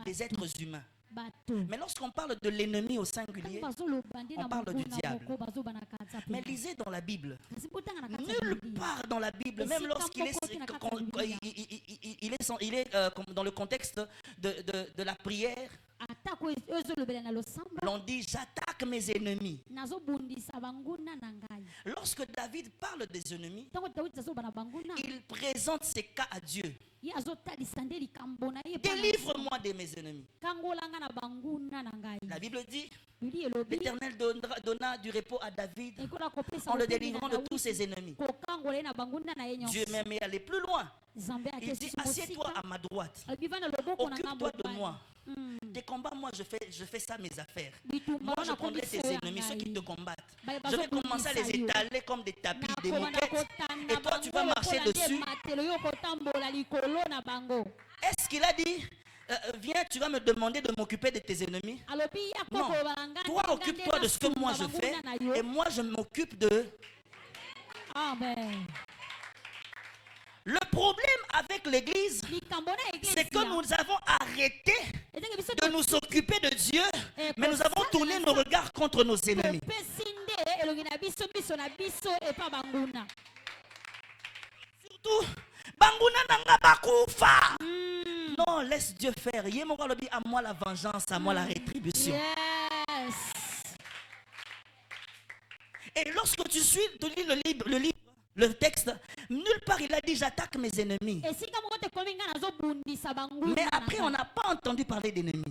des êtres humains. Mais lorsqu'on parle de l'ennemi au singulier, on parle du diable. Mais lisez dans la Bible. Nulle part dans la Bible, même lorsqu'il est, dans le contexte de la prière, l'on dit j'attaque mes ennemis. Lorsque David parle des ennemis, il présente ses cas à Dieu. Délivre-moi de mes ennemis. La Bible dit, l'Éternel donna du repos à David en le délivrant de tous ses ennemis. Dieu même est allé plus loin. Il dit, assieds-toi à ma droite. Occupe-toi de moi. Tes combats, moi je fais ça mes affaires. Moi je prendrai tes ennemis, ceux qui te combattent. Je vais commencer à les étaler comme des tapis, des moquettes. Et toi tu vas marcher dessus. Est-ce qu'il a dit, viens, tu vas me demander de m'occuper de tes ennemis? Non. Toi occupe-toi de ce que moi je fais. Et moi je m'occupe de... Amen. Le problème avec l'église, c'est que nous avons arrêté de nous occuper de Dieu, mais nous avons tourné nos regards contre nos ennemis. Surtout, Banguna nanga bakufa. Non, laisse Dieu faire. À moi la vengeance, à moi la rétribution. Yes. Et lorsque tu lis le livre, le texte, nulle part il a dit j'attaque mes ennemis. Mais après on n'a pas entendu parler d'ennemis.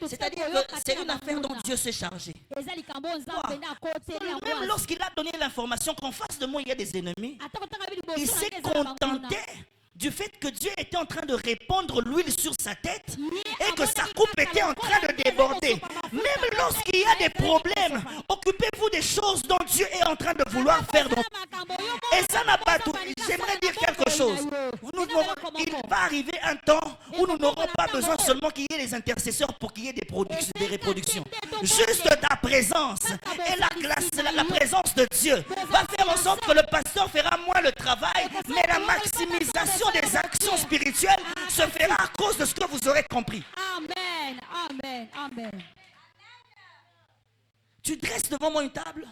C'est-à-dire que c'est une affaire dont Dieu s'est chargé. Même lorsqu'il a donné l'information qu'en face de moi il y a des ennemis, il s'est contenté du fait que Dieu était en train de répandre l'huile sur sa tête et que sa coupe était en train de déborder. Même lorsqu'il y a des problèmes, occupez-vous des choses dont Dieu est en train de vouloir faire. Et ça n'a pas tout. J'aimerais dire quelque chose. Il va arriver un temps où nous n'aurons pas besoin seulement qu'il y ait des intercesseurs pour qu'il y ait des reproductions. Juste ta présence et la présence de Dieu va faire en sorte que le pasteur fera moins le travail, mais la maximisation des actions spirituelles se fera à cause de ce que vous aurez compris. Amen, amen, amen. Tu dresses devant moi une table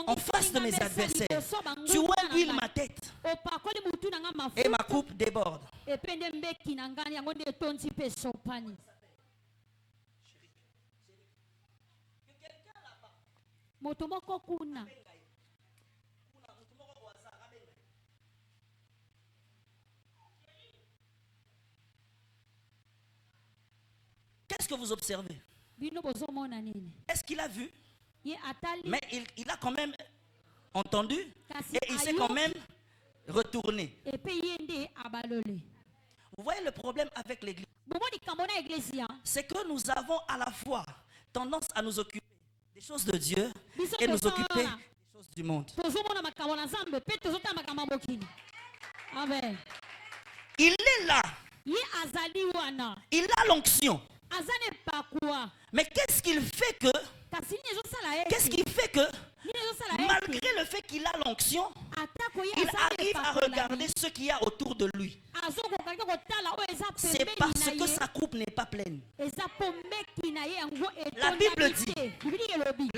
en face de mes adversaires. Tu huiles ma tête et ma coupe déborde. Qu'est-ce que vous observez? Est-ce qu'il a vu? Mais il a quand même entendu et il s'est quand même retourné. Vous voyez le problème avec l'église? C'est que nous avons à la fois tendance à nous occuper des choses de Dieu et nous occuper des choses du monde. Il est là. Il a l'onction. Mais qu'est-ce qu'il fait que malgré le fait qu'il a l'onction, il arrive à regarder ce qu'il y a autour de lui? C'est parce que sa coupe n'est pas pleine. La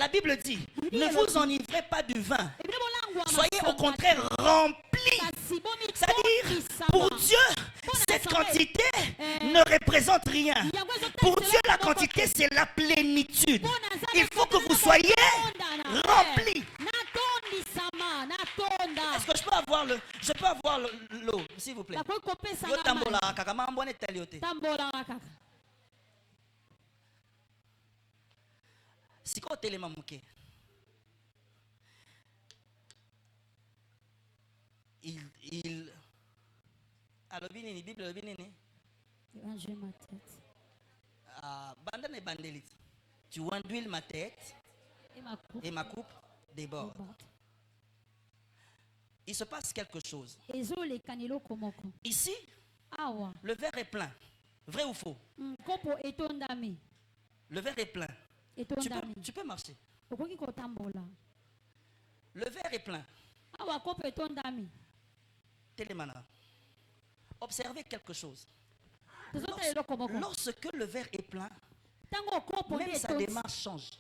Bible dit, ne vous enivrez pas du vin. Soyez au contraire remplis. C'est-à-dire, pour Dieu, cette quantité ne représente rien. Pour Dieu, la quantité, c'est la plénitude. Il faut que vous soyez remplis. Est-ce que je peux avoir l'eau, s'il vous plaît? Alors, Bible, ma tête. Tu enduiles ma tête et ma coupe déborde. Il se passe quelque chose. Ici, le verre est plein. Vrai ou faux? Le verre est plein. Tu peux marcher. Le verre est plein. Télémana. Observez quelque chose. Lorsque le verre est plein, même sa démarche change.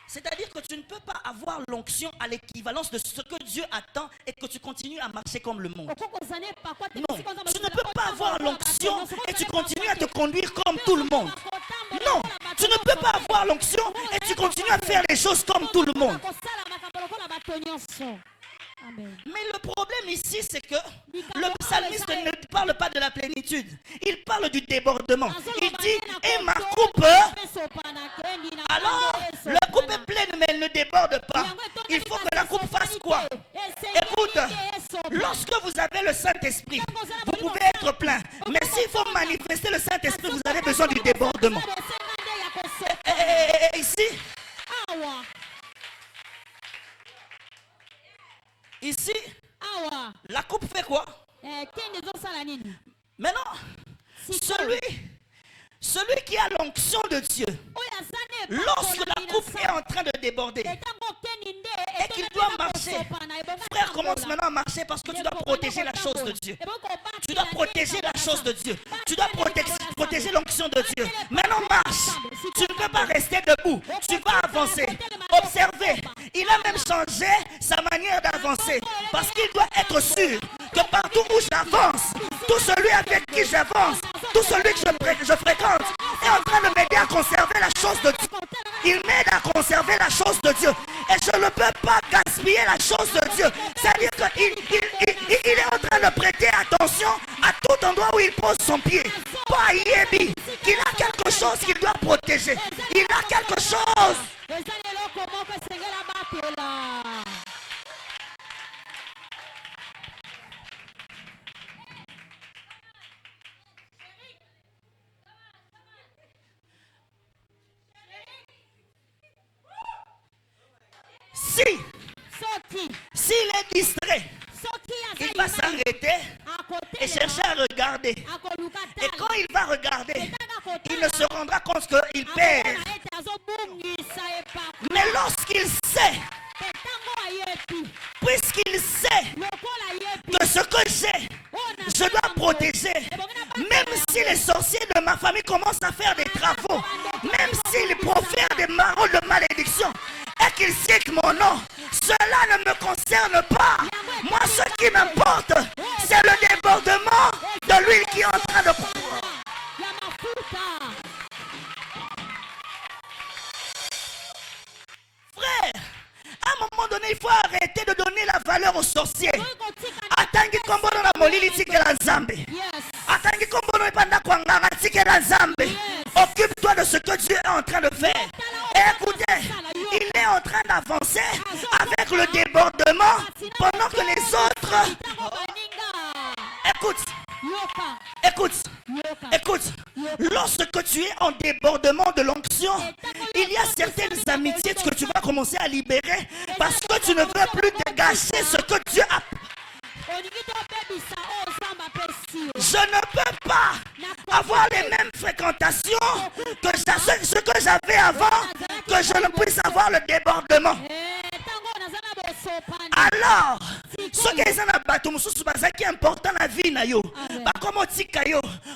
C'est-à-dire que tu ne peux pas avoir l'onction à l'équivalence de ce que Dieu attend et que tu continues à marcher comme le monde. Non, tu ne peux pas avoir l'onction et tu continues à te conduire comme tout le monde. Non, tu ne peux pas avoir l'onction et tu continues à faire les choses comme tout le monde. Amen. Mais le problème ici, c'est que le psalmiste ne parle pas de la plénitude. Il parle du débordement. Il dit, et ma coupe, alors, la coupe est pleine, mais elle ne déborde pas. Il faut que la coupe fasse quoi? Écoute, lorsque vous avez le Saint-Esprit, vous pouvez être plein. Mais s'il faut manifester le Saint-Esprit, vous avez besoin du débordement. Et ici, ici, la coupe fait quoi? Maintenant, celui qui a l'onction de Dieu, lorsque la coupe est en train de déborder et qu'il doit marcher, frère, commence maintenant à marcher parce que tu dois protéger la chose de Dieu. Tu dois protéger la chose de Dieu. Tu dois protéger l'onction de Dieu. Maintenant marche. Tu ne peux pas rester debout. Tu vas avancer. Observez. Il a même changé sa manière d'avancer parce qu'il doit être sûr que partout où j'avance, tout celui avec qui j'avance, tout celui que je fréquente est en train de m'aider à conserver la chose de Dieu. Il m'aide à conserver la chose de Dieu. Et je ne peux pas gaspiller la chose de Dieu. C'est-à-dire qu'il est en train de prêter attention à tout endroit où il pose son pied. Pas Yébi. Il a quelque chose qu'il doit protéger. Il a quelque chose. S'il est distrait, il va s'arrêter et chercher à regarder. Et quand il va regarder, il ne se rendra compte qu'il perd. Mais lorsqu'il sait, puisqu'il sait que ce que j'ai, je dois protéger, même si les sorciers de ma famille commencent à faire des travaux, même s'ils profèrent des paroles de malédiction et qu'ils citent mon nom, cela ne me concerne pas. Moi, ce qui m'importe, c'est le débordement de l'huile qui est en train de courir. Frère, à un moment donné, il faut arrêter de donner la valeur aux sorciers. Atangi kombono na molili tikela nzambe. Atangi kombono ipanda kwanganga tikela nzambe. Occupe-toi de ce que Dieu est en train de faire. Et écoutez, il est en train d'avancer avec le débordement pendant que les autres... Écoute, lorsque tu es en débordement de l'onction, il y a certaines amitiés que tu vas commencer à libérer parce que tu ne veux plus te gâcher ce que Dieu a. Je ne peux pas avoir les mêmes fréquentations que ce que j'avais avant, que je ne puisse avoir le débordement. Alors, ce qui est important dans la vie,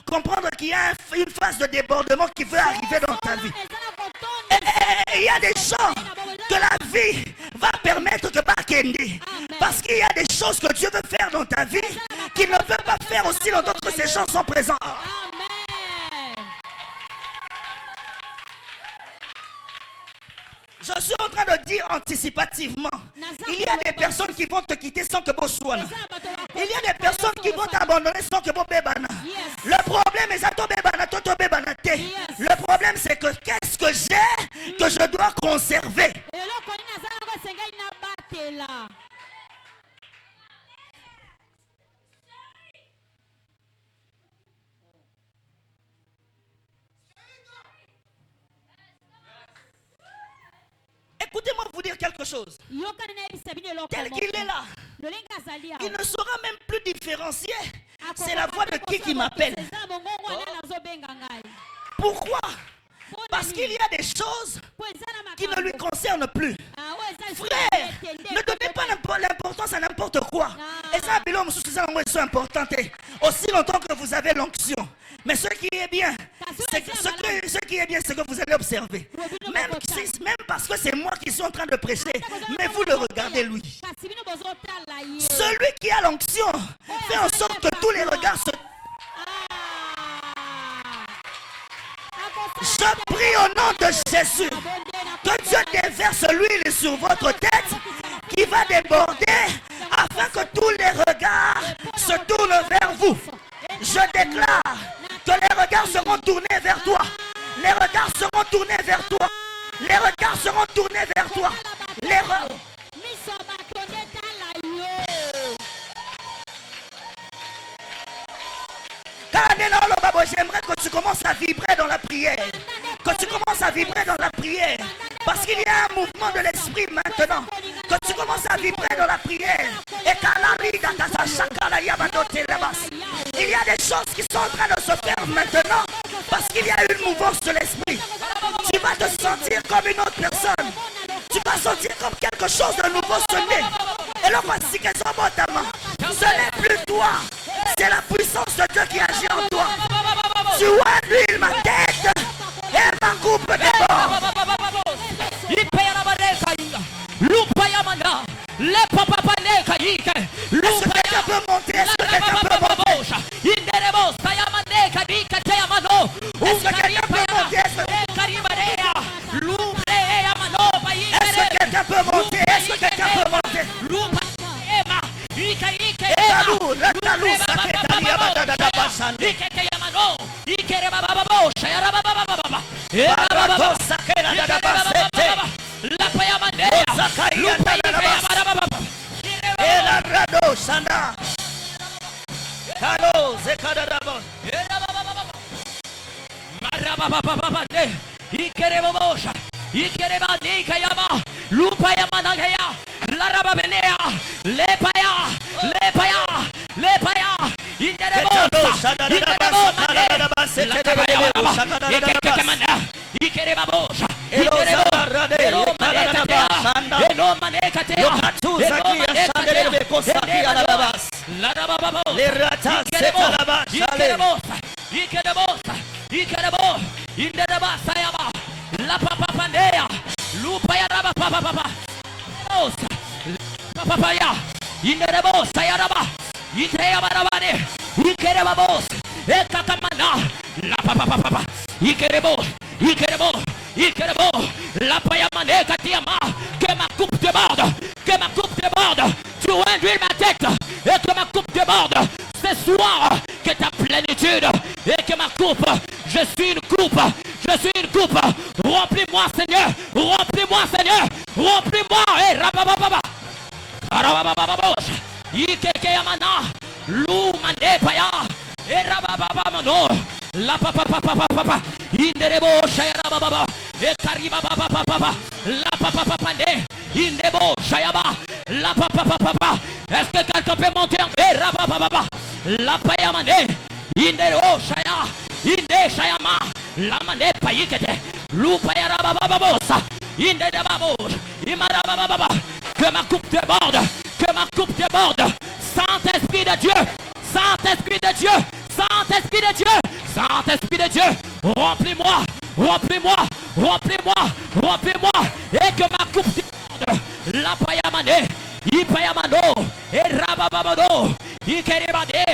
comprendre qu'il y a une phase de débordement qui veut arriver dans ta vie. Et il y a des gens que la vie va permettre que Bakendi. Parce qu'il y a des choses que Dieu veut faire dans ta vie qu'il ne peut pas faire aussi longtemps que ces gens sont présents. Je suis en train de dire anticipativement. Il y a des personnes qui vont te quitter sans que vous soyez. Il y a des personnes qui vont t'abandonner sans que vous bébana. Le problème est que le problème c'est que qu'est-ce que j'ai que je dois conserver. Écoutez-moi vous dire quelque chose. Tel qu'il est là, il ne saura même plus différencier. C'est la voix de qui m'appelle. Pourquoi? Parce qu'il y a des choses qui ne lui concernent plus. Frère, ne donnez pas l'importance à n'importe quoi. Et ça, c'est important. Aussi longtemps que vous avez l'onction. Mais ce qui est bien, c'est que vous allez observer. Même parce que c'est moi qui suis en train de prêcher, mais vous le regardez lui. Celui qui a l'onction fait en sorte que tous les regards se... Je prie au nom de Jésus que Dieu déverse l'huile sur votre tête qui va déborder afin que tous les regards se tournent vers vous. Je déclare que les regards seront tournés vers toi. Les regards seront tournés vers toi. Les regards seront tournés vers toi. J'aimerais que tu commences à vibrer dans la prière. Que tu commences à vibrer dans la prière. Parce qu'il y a un mouvement de l'esprit maintenant. Que tu commences à vibrer dans la prière. Il y a des choses qui sont en train de se faire maintenant. Parce qu'il y a une mouvance de l'esprit. Tu vas te sentir comme une autre personne. Tu vas sentir comme quelque chose de nouveau sonner. Et là voici qu'elles sont bonnes ta main. Ce n'est plus toi. C'est la puissance de Dieu qui agit en toi. Tu vois l'huile ma tête et ma coupe déborde. Est-ce que quelqu'un peut monter? Est-ce que quelqu'un peut monter? Est-ce que quelqu'un peut monter? Est-ce que quelqu'un peut monter? Est-ce que quelqu'un peut monter? Que ma coupe déborde, que ma coupe déborde. Tu induis ma tête et que ma coupe déborde. Ce soir, que ta plénitude et que ma coupe, je suis une coupe, je suis une coupe. Remplis-moi, Seigneur, remplis-moi, Seigneur, remplis-moi. Et rabababa, rabababa, ikeke yamana, lou mande paya, et rabababa mano, la papa papa papa, inderebo shayara baba, et kariba papa papa, la papa papa ne, indebo shayaba, la papa papa. Est-ce que quelqu'un peut monter en et rabababa, la payamane, indero shaya, inde shayama, la mane payikete, lou payara baba bosa, inde de babos, imara baba. Que ma coupe déborde, que ma coupe déborde. Saint-Esprit de Dieu, Saint-Esprit de Dieu, Saint-Esprit de Dieu, Saint-Esprit de Dieu, remplis-moi, remplis-moi, remplis-moi, remplis-moi, et que ma coupe déborde. La payamane, ipayamano, et rabababado, ikerebade,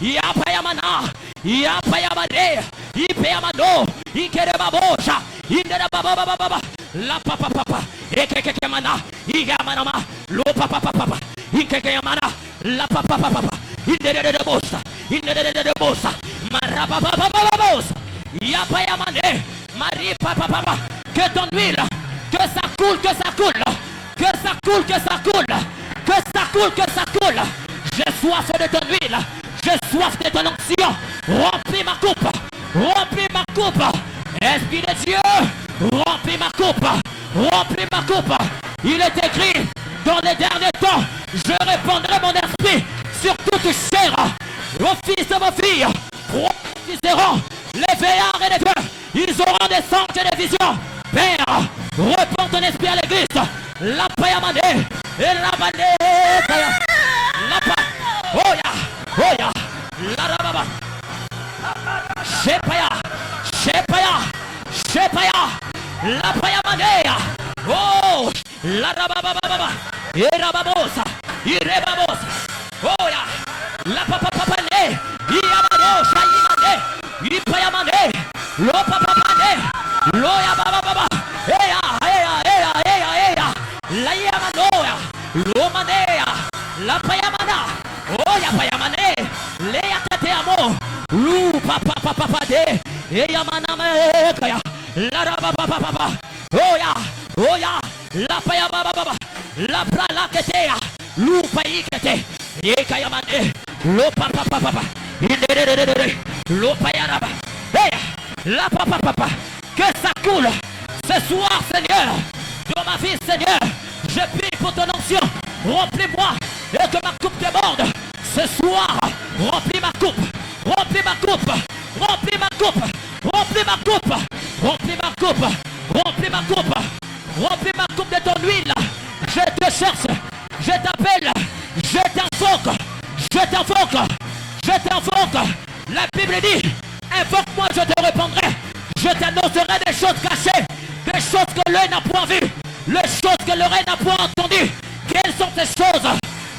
yapayamana, yapayamane, ipayamano, ikerebabosha, inderababababa. La papa papa, ekeke mana, igamana, lo papa papa, ikeke mana, la papa papa, indere de bossa, maraba papa bossa, yapaya mane, mari papa papa, que ton huile, que ça coule, que ça coule, que ça coule, que ça coule, que ça coule, que ça coule. J'ai soif de ton huile, j'ai soif de ton onction, remplis ma coupe, remplis ma coupe, Esprit de Dieu. Remplis ma coupe, remplis ma coupe. Il est écrit, dans les derniers temps, je répandrai mon esprit sur toute chair. Vos fils et vos filles prophétiseront, les veillards et les vieux, ils auront des songes j'ai des visions. Père, réponds ton esprit à l'église. La payamane et la bande. La pa. Oh ya. Oh ya. La rababa. Shepaya. Shepaya. Shepaya. La payamane. Oh. La rababa. Et rababosa. Irebabosa. Oh ya. La papa papane. Iamadosa. Imane. Ipayamane. Lo papa pane. Lo ya baba. Eya. La yamanoya. Lo manea. La payamana. Oh ya payamane. Le yatate amo. Lu papa de. Eya maname kaya. La raba papa. Oh ya. La payababa. La prala ketea. Lu paikete. Eka yamane. Lo papa. Lo payaraba. Hey, la papa. Que ça coule ce soir, Seigneur. Dans ma vie, Seigneur. Je prie pour ton onction. Remplis-moi et que ma coupe déborde. Ce soir, remplis ma coupe. Remplis ma coupe. Remplis ma coupe. Remplis ma coupe. Remplis ma coupe. Remplis ma coupe. Remplis ma coupe de ton huile. Je te cherche. Je t'appelle. Je t'invoque. Je t'invoque. Je t'invoque. La Bible dit, invoque-moi, je te répondrai. Je t'annoncerai des choses cachées. Des choses que l'œil n'a point vues. Les choses que l'oreille n'a point entendues. Quelles sont ces choses?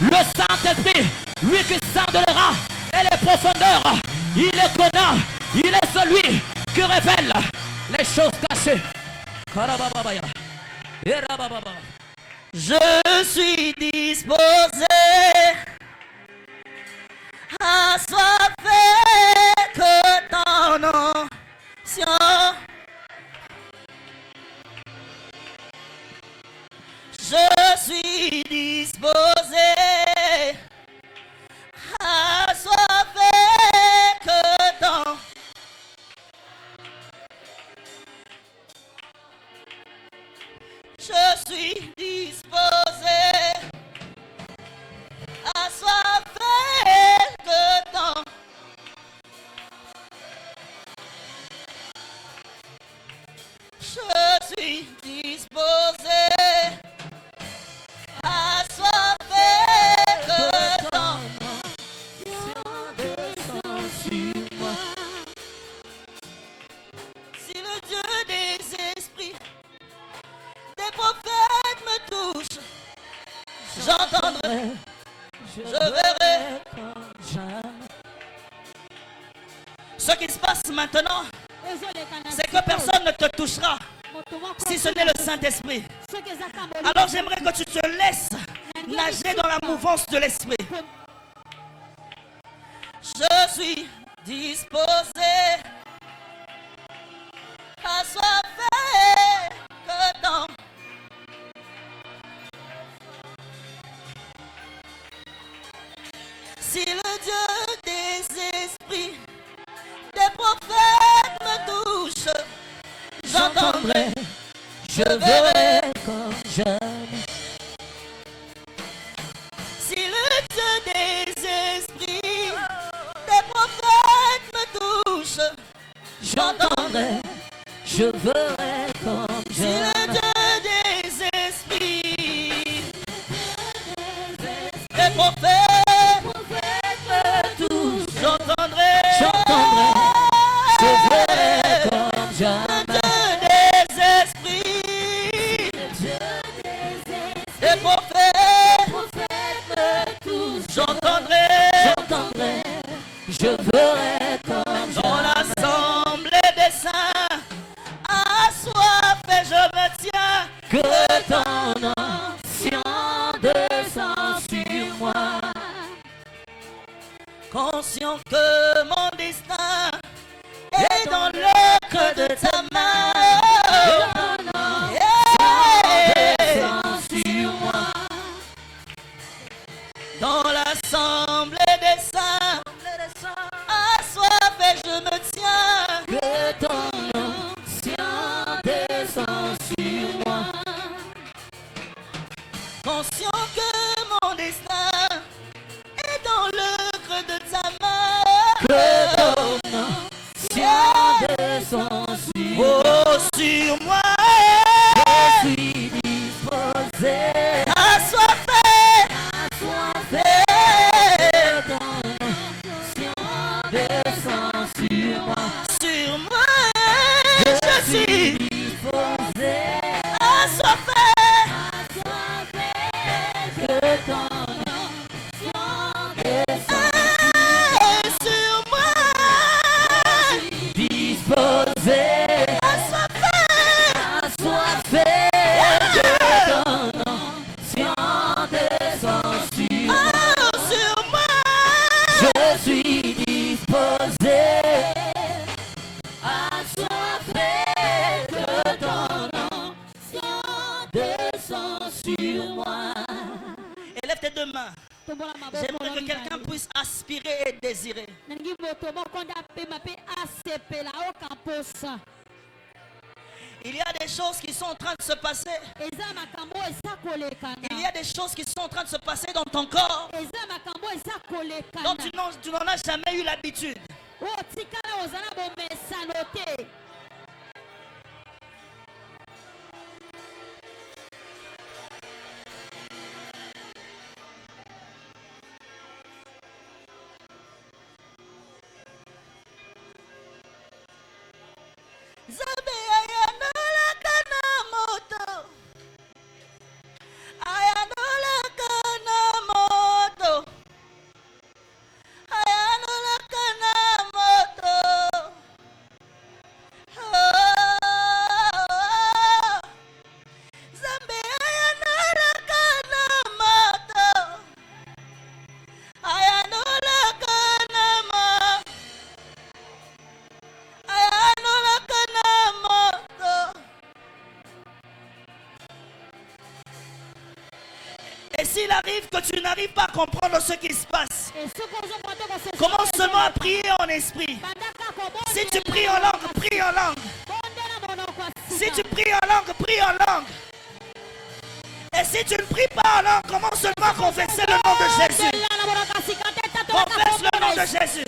Le Saint-Esprit, lui qui s'endolera et les profondeurs, il est connaît. Il est celui qui révèle les choses cachées. Je suis disposé à soiffer que ton onction. Je suis disposé à soiffer que ton. Je suis disposé à soiffer que ton. Je suis disposé à soiffer que ton. Si le Dieu des esprits, des prophètes me touchent, j'entendrai, je verrai. Ce qui se passe maintenant, c'est que personne ne te touchera si ce n'est le Saint-Esprit. Alors j'aimerais que tu te laisses nager dans la mouvance de l'Esprit. Je suis disposé à soiffer que ton. Si le Dieu des esprits, des prophètes me touche, j'entendrai, je verrai comme j'aime. Si le Dieu des esprits, des prophètes me touche, j'entendrai, je verrai comme j'aime. Si le Dieu des esprits, des prophètes me touche, j'entendrai, je verrai comme j'aime. Des prophètes me touchent, j'entendrai, je verrai comme dans l'assemblée des saints, assoiffé je me tiens, que ton onction descend sur moi, conscient que mon destin est dans le creux de ta main. Dans l'assemblée des saints, assoiffé je me tiens, que ton onction descend sur moi, conscient que mon destin est dans le creux de ta main, que ton onction descend sur J'aimerais que quelqu'un puisse aspirer et désirer. Il y a des choses qui sont en train de se passer. Il y a des choses qui sont en train de se passer dans ton corps dont tu n'en as jamais eu l'habitude. Et s'il arrive que tu n'arrives pas à comprendre ce qui se passe, commence seulement à prier en esprit. Si tu pries en langue, prie en langue. Si tu pries en langue, prie en langue. Et si tu ne pries pas en langue, commence seulement à confesser le nom de Jésus. Confesse le nom de Jésus.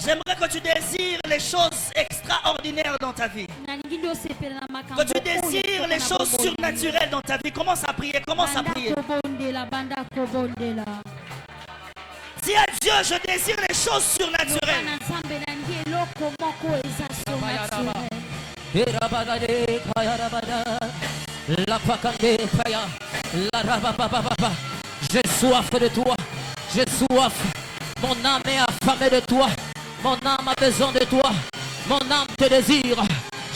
J'aimerais que tu désires les choses extraordinaires dans ta vie. Que tu désires les choses surnaturelles dans ta vie. Commence à prier, commence à prier. Dis à Dieu, je désire les choses surnaturelles. J'ai soif de toi, j'ai soif. Mon âme est affamée de toi. Mon âme a besoin de toi. Mon âme te désire.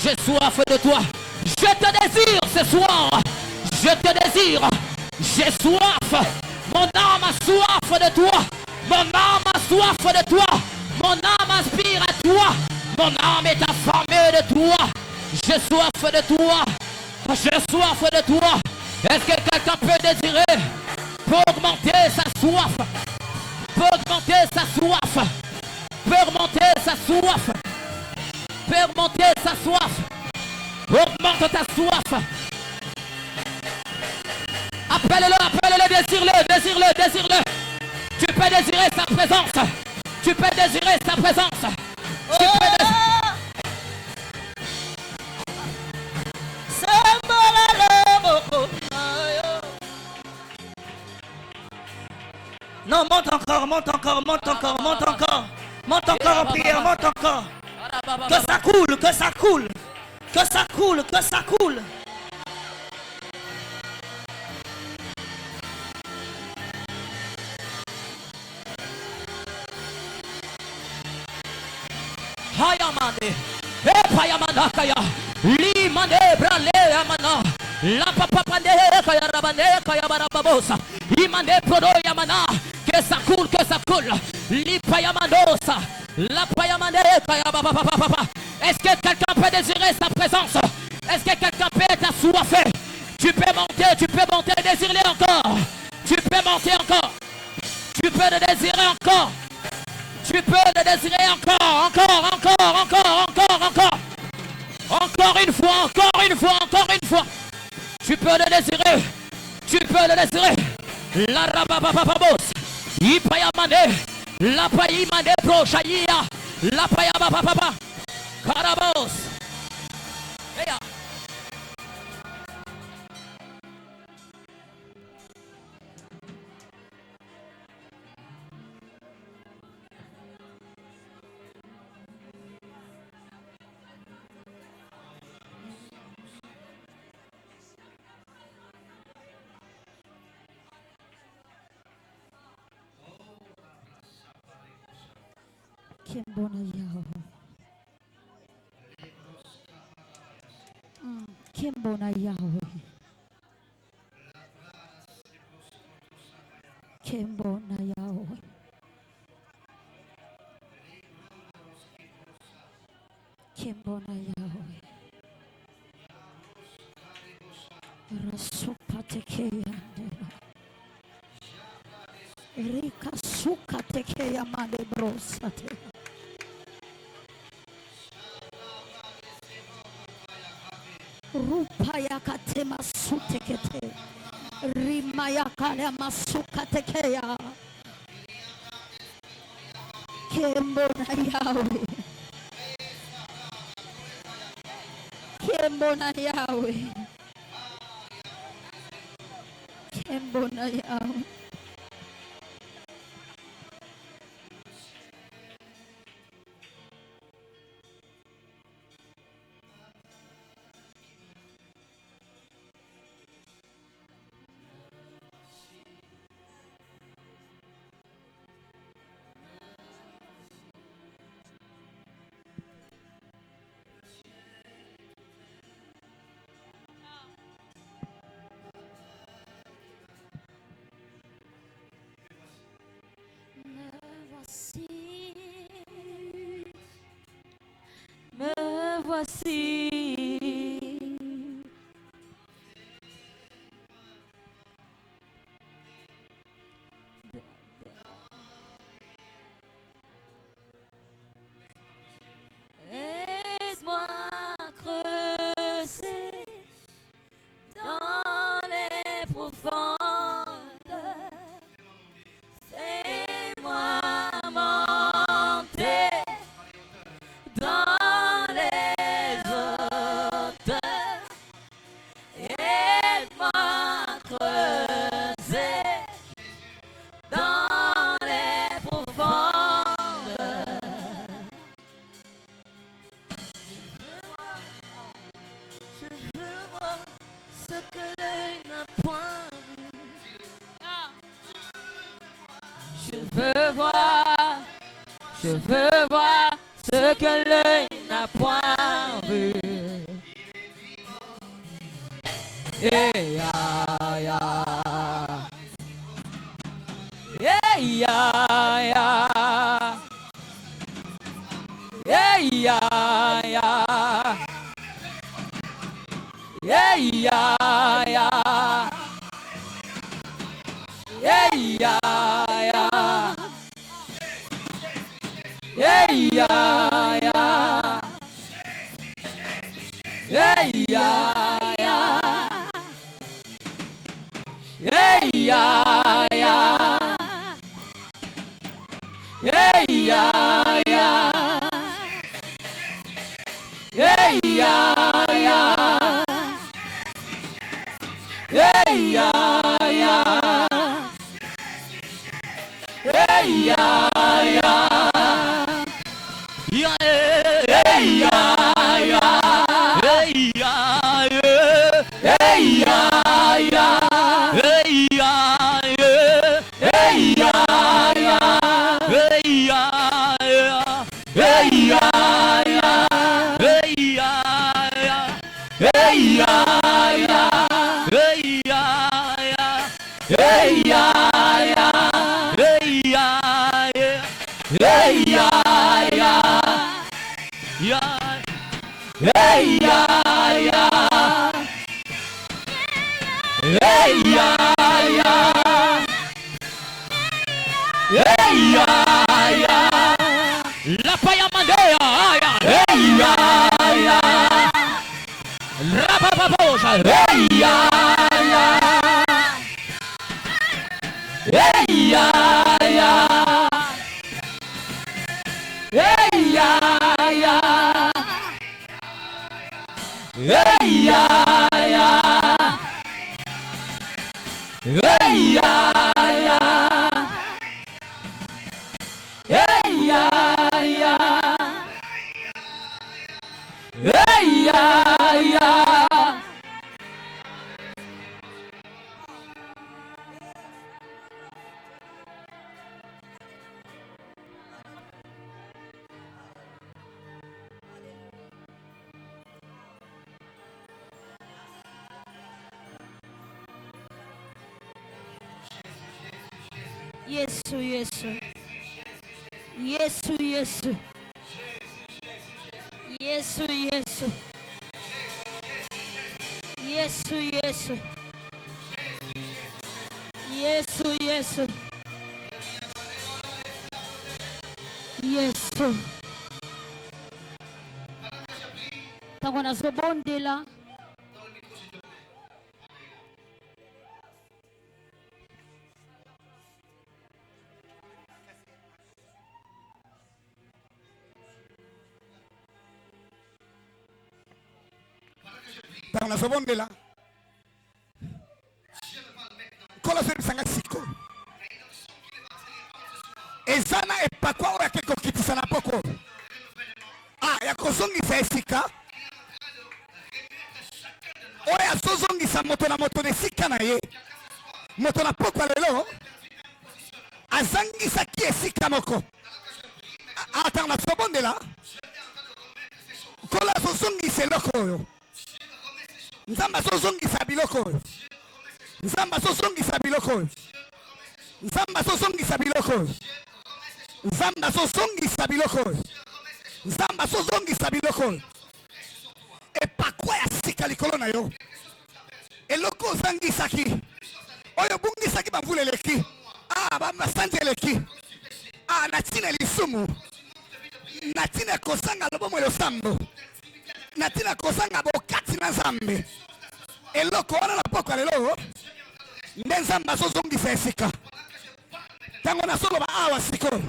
J'ai soif de toi. Je te désire ce soir. Je te désire. J'ai soif. Mon âme a soif de toi. Mon âme a soif de toi. Mon âme aspire à toi. Mon âme est affamée de toi. J'ai soif de toi. J'ai soif de toi. Est-ce que quelqu'un peut désirer pour augmenter sa soif? Pour augmenter sa soif. Pour augmenter sa soif. Pour augmenter sa soif. Augmente ta soif. Appelle-le, appelle-le, désire-le, désire-le, désire-le. Tu peux désirer sa présence. Tu peux désirer sa présence. Tu peux désirer... Non, monte encore, monte encore, monte encore, monte encore. Monte encore en prière, monte encore. Que ça coule, que ça coule. Que ça coule, que ça coule. Hayamane, Epayamana Kaya, Limane Brale Yamana, La Papapane Kaya Rabane Kaya Barababosa, Imane Prodo Yamana, que ça coule, Lipayamanosa, La Payamane Kaya Baba. Est-ce que quelqu'un peut désirer sa présence? Est-ce que quelqu'un peut être assoiffé? Tu peux monter, désirer encore. Tu peux monter encore. Tu peux le désirer encore. Tu peux le désirer encore. Encore une fois. Tu peux le désirer. La rababababos. Ipayamane. La payimane prochaïa. La payabababa. Karabos. Eya. Kimbona Yahweh. Kimbona Yahweh. Kimbona Yahweh. Kimbona Yahweh. Rasupatekeya ndela. Rika sukatekeya mande brosate. Rupaya katema sutekete. Rimaya kale masukatekeya. Kimbona Yahweh. Kimbona Yahweh. Kimbona Yahweh. Me voici. Laisse-moi creuser dans les profondeurs. Fais-moi monter dans les hauteurs. Aide-moi creuser dans les profondeurs. Je veux voir ce que l'œil n'a point vu. Je veux voir ce que l'œil n'a n'a point vu. Yeah, yeah. Yeah, yeah, yeah. Yeah, yeah, yeah. Yeah, yeah, yeah. Yeah, yeah, yeah. Yeah, yeah, yeah. Yeah, yeah, yeah. Yeah, yeah, yeah. Yeah, yeah, yeah. Yeah, yeah, yeah. Yeah, yeah, yeah. Yeah, yeah, yeah. Yeah, yeah, yeah. Hey ya yeah, hey ya yeah, hey ya yeah, hey ya yeah, hey ya yeah, hey ya yeah, hey ya yeah, hey ya yeah, hey ya yeah, hey ya yeah, hey ya yeah, hey ya yeah, yeah. Hey ya ya, hey ya ya, hey ya ya, la payamandea ya, hey ya ya, rapapaposa, hey ya ya, hey ya ya, hey ya ya. Hey ya ya, hey ya ya, hey ya ya, hey ya ya. Yesu, Yesu. Yesu, Yesu. Yesu, Yesu. Yesu, Yesu. Yesu, Yesu. Yesu. Tango nazobondela. Dans la seconde là, quand la seule sanga siko, et zana et pas quoi ou ya quelque qui t'y n'a pas quoi. Ah, ya kozongi sa esika. Oh ya zozongi sa moto na moto de sika na ye. Moto na pokwa lelo. Azangi sa ki esika moko. Attends la seconde là. Quand la zozongi se loko. Nzamba sozongisa biloko. Nzamba sozongisa biloko. Nzamba sozongisa biloko. Nzamba sozongisa biloko. Nzamba sozongisa biloko. E pakwa ya sika likolo na yo. Eloko zangisaki. Oyo bungisaki bamvula eleki. Ah, bamastanje eleki. Ah, natina lisumu. Natina kosanga lobomo losambo. Natina kosanga bokati na Nzambe. Eloko wana na pokwa lelo. Nde Nzambe azozongisa esika. Tango nasoloba awa siko.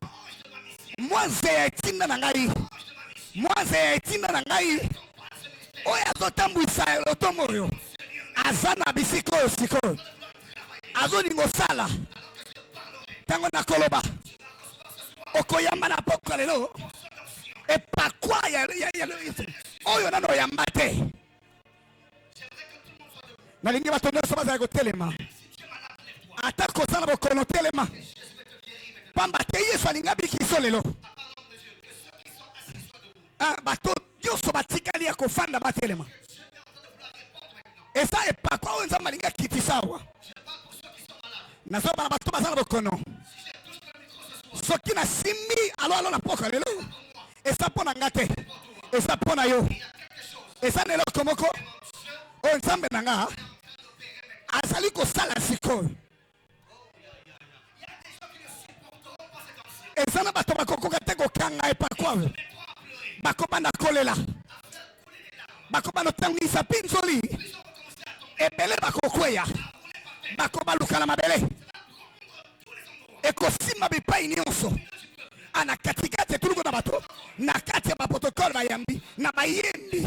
Mwanze ya etinda na ngai. Mwanze ya etinda na ngai. Oyo azotambwisa lotomo oyo. Aza na bisiko oyo siko. Azolingo sala. Tango nakoloba. Okoyamba na pokwa lelo. Epakwa ya oyo nano yamba te. Nalingi bato nyonso bazala kotelema. Ata kosala bokono telema. Pamba te Yesu alinga bikiso lelo. Bato nyonso batikali ya kofanda batelema. Et ça est pas quoi on zamalinga kitisawa. Nazo bana bato bazala bokono. Soki na simi alo na poka lelo. Et ça pona ngate. Et ça pona yo. Et ça nelo komoko. O nzambe nanga. Azali ko sala siko. Et ça na bato bakoko kate ko kanga e pa kwa. Bakoba na kolela. Bakoba no tangisa pinzoli. Ebele bakokweya. Bakoba lukala mabele. Ekosima bipai nyonso. Ana katikati tuluko na bato. Na kati ya protocole bayambi. Na bayembi.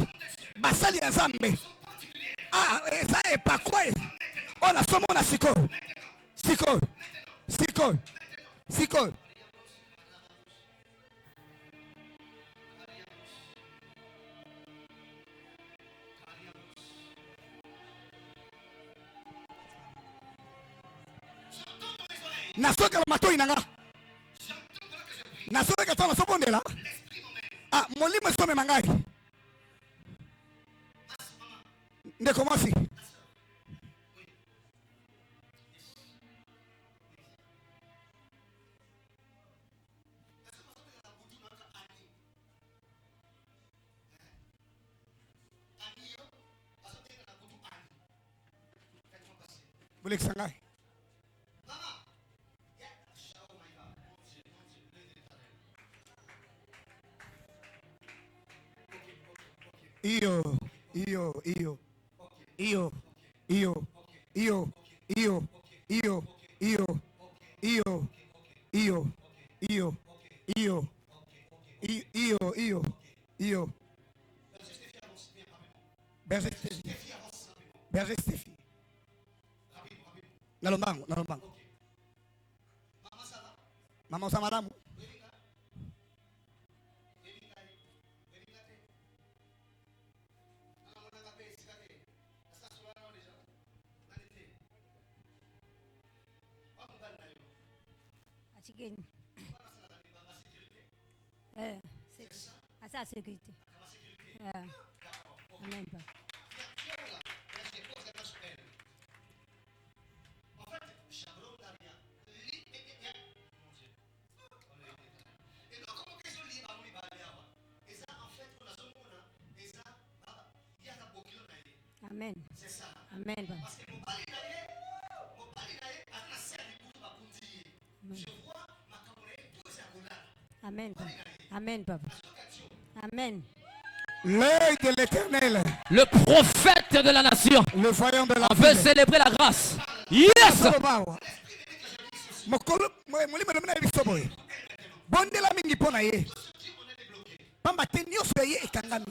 Basali ya Nzambe. Ah, eza epakwe. Ona somo na siko. Siko. Siko. Siko. Nasoka la mato inanga. Nasoka tana sobondela. Ah, molimo some mangai. Nde komasi. Boleh sangai. Io. Berger Stéphie. Nalombango. Maman ça madame. Ça sécurité. Amen. Amen. Amen. Amen. Amen, papa. Amen. L'œil de l'Éternel. Le prophète de la nation. Le voyant de la on veut célébrer la grâce. Yes. Bondela mingi pona ye. Pamba tenio soye ekangami.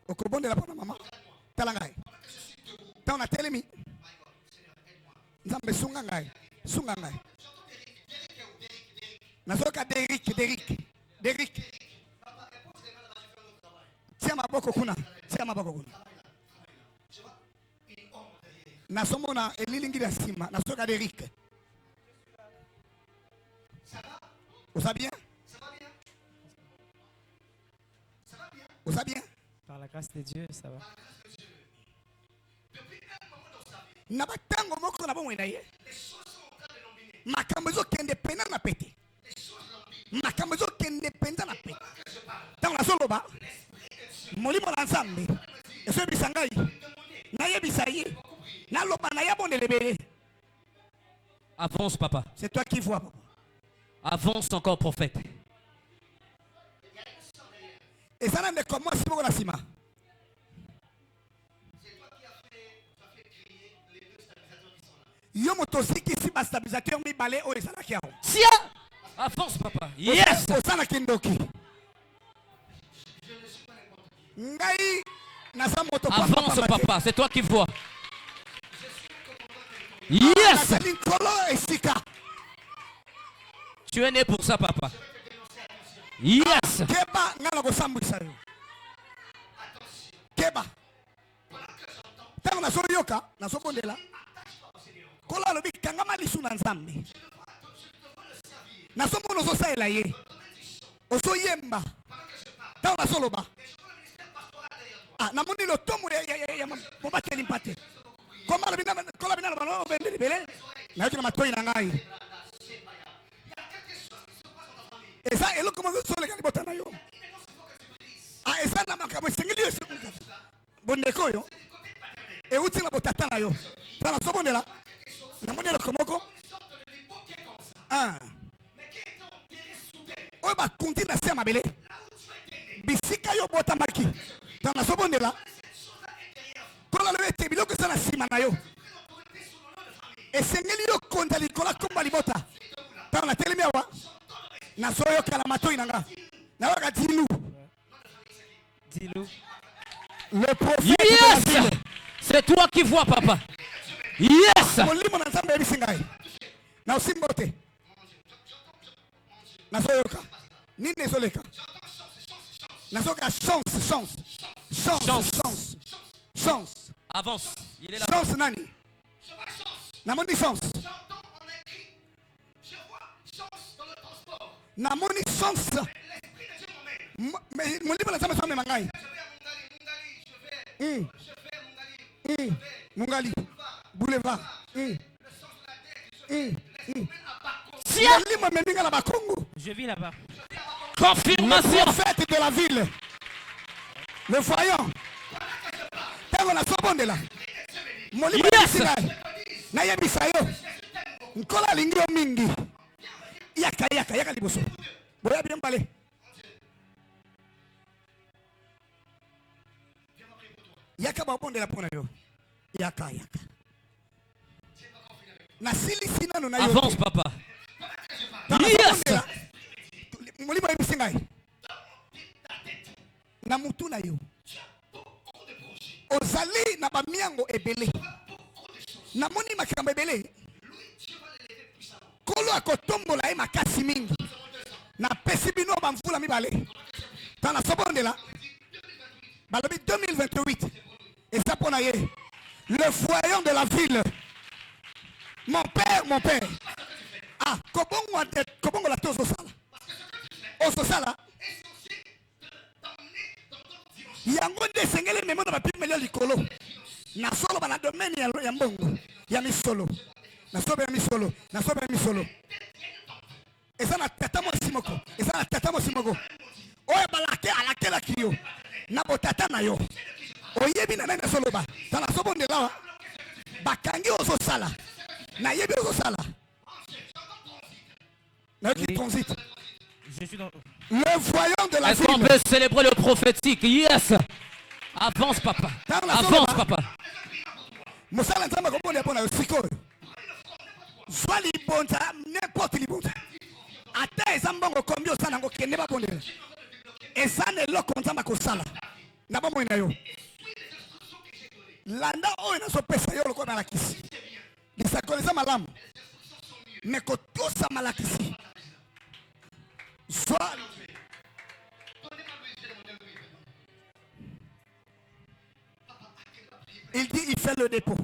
Okobondela pona mama. Talangai. Taona telemi. Nzambe sunga ngai. Nazoka Derrick. Tiens ma boko kuna. Nasomona elilingi la sima. Nazoka Derrick. Vous allez bien? Vous allez bien? Par la grâce de Dieu, ça va. Nabatango moko na bomwe na ye. Makambo zo kende pena na pete. Makambo zo kende penza na pete. Tant la solo ba. Molimo na Nzambe. Eso bisangai. Na ye bisaye. Na loba na ya bonde lebele. Avance papa. C'est toi qui vois papa. Avance encore prophète. Et ça n'a de comment si beaucoup la sima. Yo motosiki si ba stabilisateur mi balé o esala kiao. Sia! Avance papa. Yes! Osala kindoki. Ngai na sa moto papa. Avance papa, c'est toi qui vois. Yes! Tu es né pour ça papa. Yes! Keba ngana ko sambisa yo. Keba. Tango na so yoka, na so bondela. mutu na nzambe. Na somo no sosa elaye. Oso yemba. Ta na soloba. Ah, na moni lo tomo ya bomba telimpate. Koma la bina kola bina la bende libele. Na yoki na matoi na ngai. Esa elo como so le kali botana yo. Ah, esa na makabo sengeli yo. Bonde koyo. E uti na botata na yo. Tala sobonde la. Na moni lo komoko. Ah. Oyo ba kunti na sema bele. Bisika yo bota maki. Tala sobonde la. Kola le te biloko sana sima na yo. Esengeli yo konta likola komba libota. Tala telemi awa. Na soyo kala matoi nanga. Na waka dilu. Dis-le. Le prophète. Yes! C'est toi qui vois, papa. Yes! Molimo na nzambe ebisingai. Na osimbote. Na soyoka. Nini soleka. Na soka chance. Avance. Il est là. Chance nani. Na moni chance. Na moni chance. Mais molimo na nzambe fame mangai. Mungali. Boulevard. Je vis là-bas. Confirmation. Le prophète de la ville. Le voyant. Tango na sobonde la. Molimo bisingai. Na yebisa yo. Nkola lingio mingi. Yaka liboso. Boya bien balé. Yaka babonde la pona yo. Yaka. Na sili sina no na yo. Avance, papa. Yes. Molimo ebisingai. Na mutu na yo. Ozali na bamiango ebele. Na moni makambo ebele. Kolo akotombola e makasi mingi. Na pesi bino bamvula mibale. Tana sobonde la. Balobi 2028. Et ça pour naïe. Le voyant de la ville. Mon père. Ah, comment la tozo sala? Oso sala. Yango de sengele memo na bapi melio likolo. Na solo bana domaine ya mbongo. Ya misolo. Na sobe ya misolo. Eza na tata mo simoko. Oya balake alake la kiyo. Na botata na yo. Oyebi na nana soloba. Tana sobonde lawa. Bakangi oso sala. Na yebi oso sala. Na qui transite. Je suis dans... Le voyant de la ville. Est-ce qu'on peut célébrer le prophétique? Yes. Avance, papa. Avance, papa. Mosala nzamba kombo ya pona sikoyo. Zwa libonza, n'importe libonza. Ata ezambongo kombio sana ngo kende ba bondela. Ezane loko nzamba kosala. Na bomo ina yo. Landa oyo na so pesa yo loko na lakisi. Lisakoleza malamu. Mekotosa malakisi. Zwa. Il dit il fait le dépôt.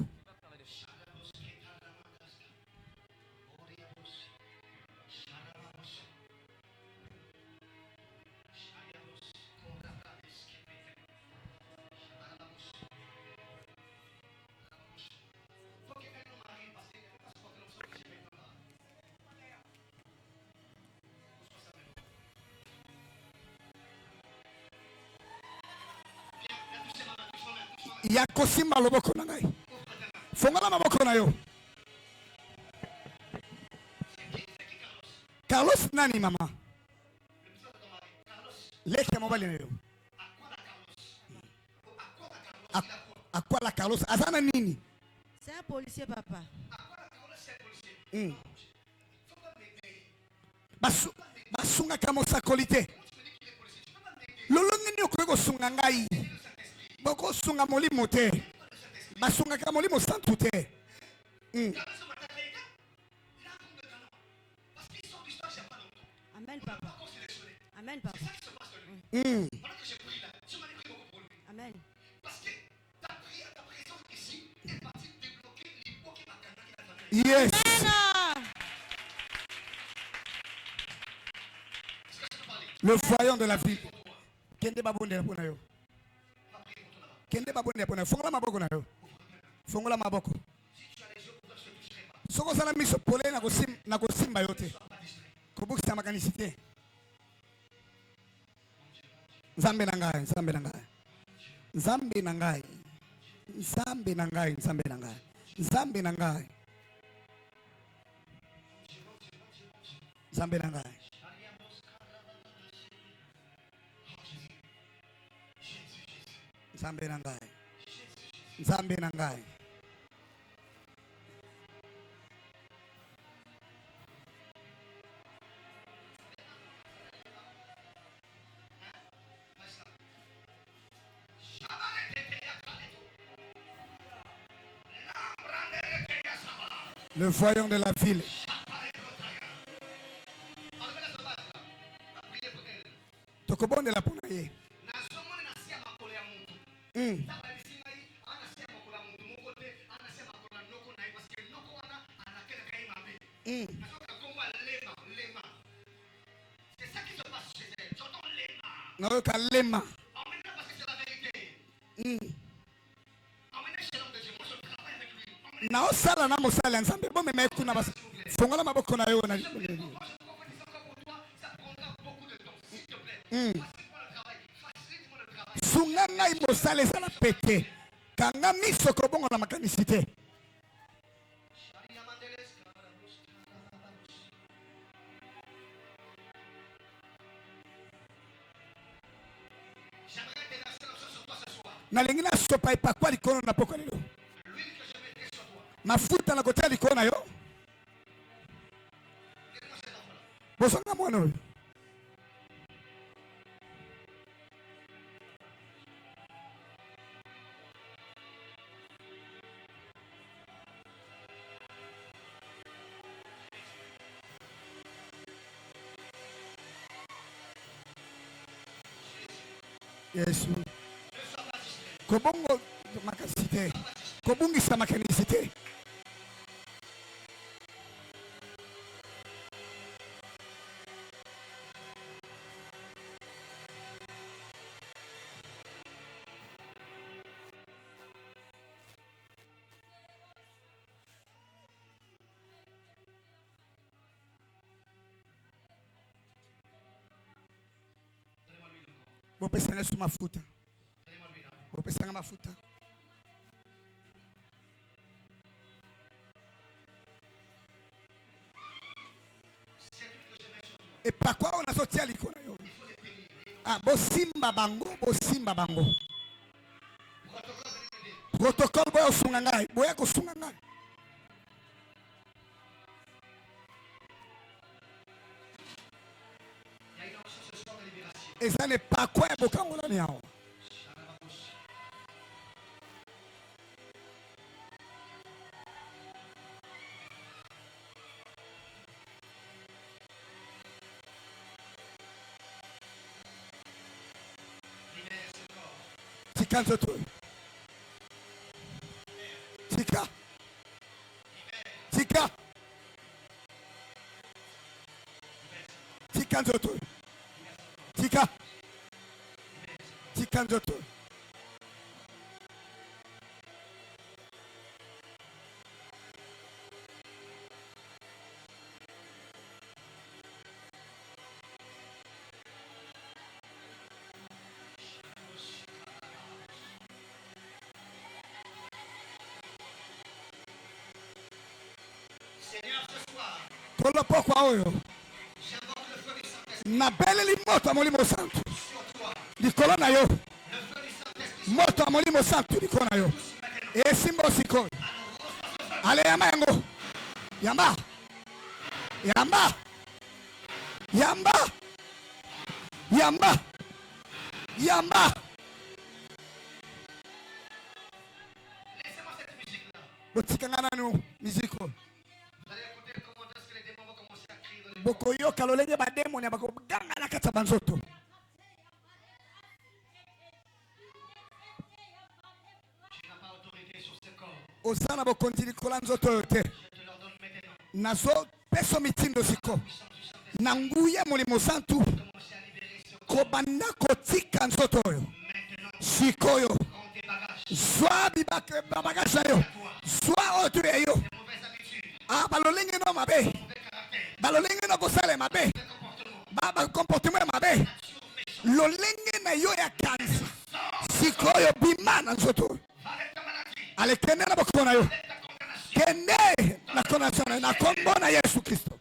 Ya kosimba loboko na ngai. Fongola maboko na yo. Carlos nani mama? Leke mobali na yo. Akwa la Carlos azana nini? C'est un policier papa. Basunga kamo sakolite. Lolongi ni okwego sunga ngai. Boko sunga molimo te. Basunga ka molimo santu te. Amen papa. Amen papa. Amen. Yes. Le voyant de la ville. Kende babonde pona yo. Kende babonde pona. Fongola maboko na yo. Fongola maboko. Soko sala miso pole na kosimba yote. Kobukisa makanisite. Nzambe na ngai, nzambe na ngai. Nzambe na ngai. Nzambe na ngai, nzambe na ngai. Nzambe na ngai. Nzambe na ngai. Nzambe na ngai. Nzambe na ngai. Le voyant de la ville. Tokobonde la pona ye. Non, kalema. Na osala na mosala nzambe bo meme kuna basi. Fongola maboko na yo na. Sunga ngai mosala ezala pete. Kanga miso kobongo na makanisite. Nalingi na sopa ipakwa likono na poko lelo. Mafuta na kotea likono na yo. Bosanga mwana oyo. Yesu. Kobongo makasite. Kobungisa makanisite. Bopesanga su mafuta. Bopesanga mafuta. Et par quoi on a sorti à l'icône? Ah, bosimba bango, bosimba bango. Protocole boya osungangai, boya kosungangai. Et ça n'est pas quoi bokangola ni hao. Tika nzoto. Tika. Tika. Tika nzoto. Tika. Tika nzoto. Kolo pokwa oyo. Na beleli moto molimo santo. Likolo na yo. Moto molimo santo likolo na yo. Esimbo siko. Ale yamba yango. Yamba. Yamba. Yamba. Yamba. Yamba. Botikangana no miziko. Bokoyo kalolenge bademo ne bakoganga na kata banzoto. Osana bokontini kola nzoto yote. Nazo peso mitindo siko. Nanguya molimo santu. okobanda kotika nzoto oyo sikoyo zwa babagage na yo zwa oyo tuli eyo balolenge no mabe balolenge no kosala mabe bakomportement mabe lolenge na yo ya kanisa sikoyo bima na nzoto oyo ale kende na bokoko na yo kende na konation na kombo na Yesu Kristo.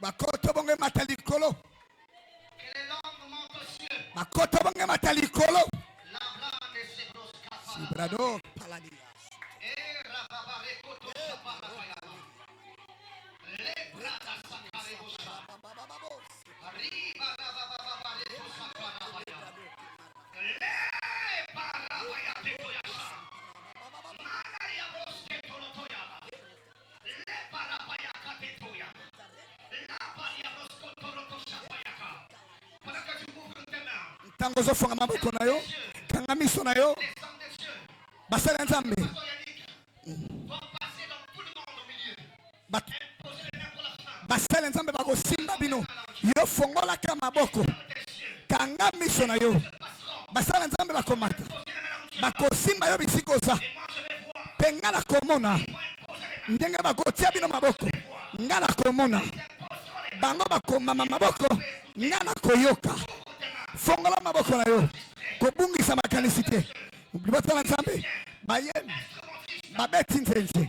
Bakoto bonge matalikolo. Bakoto bonge matalikolo. Sibrado paladia. Tango zo fonga maboko na yo, kanga miso na yo, basala nzambe. Basala nzambe bako simba bino, yo fongola ka maboko, kanga miso na yo, basala nzambe bako mata, bako simba yo bisikoza, pengala komona, ndenge bako tia bino maboko, ngala komona, bango bako mama maboko, ngala koyoka. Fongola maboko na yo kobungisa makanisi te libatala nzambe baye babeti nzenze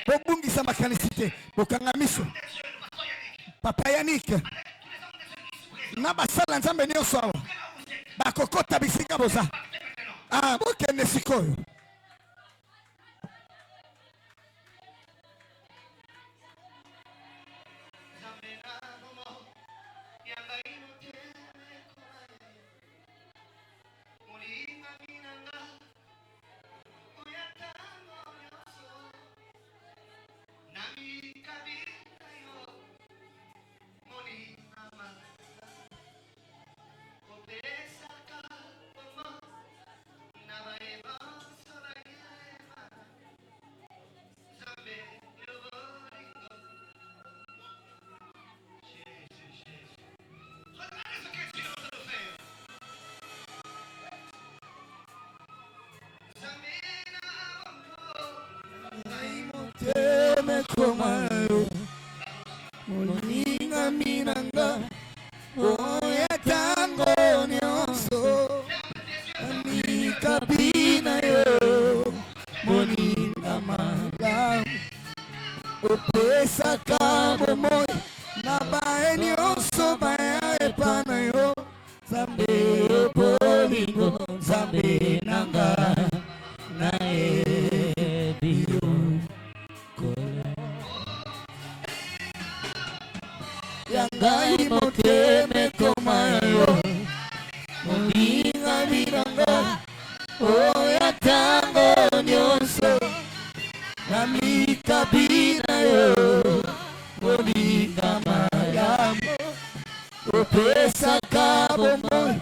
bobungisa makanisi te bokanga miso papa Yannick na basala nzambe nyonso awa bakokota bisika boza bokende sikoyo Komayo Moninga minanga Oya tango nyonso Anika bina yo Moninga malamu Opesa kabo moy Nabae nyonso baya epana yo Zambe bolingo Zambe nanga Nae biyo Yangai moteme komayo Moninga miranga Oya tango nyonso Namika bina yo Moninga malamu Opesa kabo moy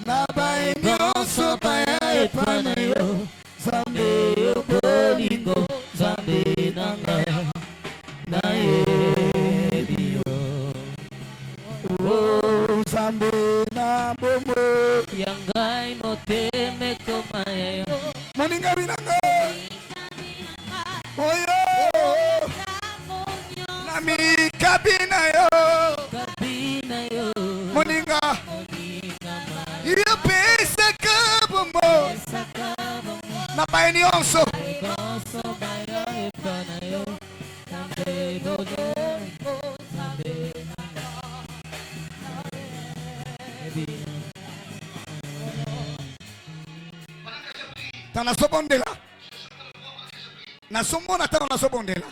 Nabae nyonso baya epana yo Zambe yo bolingo Zambe nanga Nae biyo Zambe na bomo Yangai moteme komayo Moninga binanga Oyo Nami kabina yo Moninga Iyo pesa kabomo Nabae nyonso Tana sobondela Nasomona tana nasobondela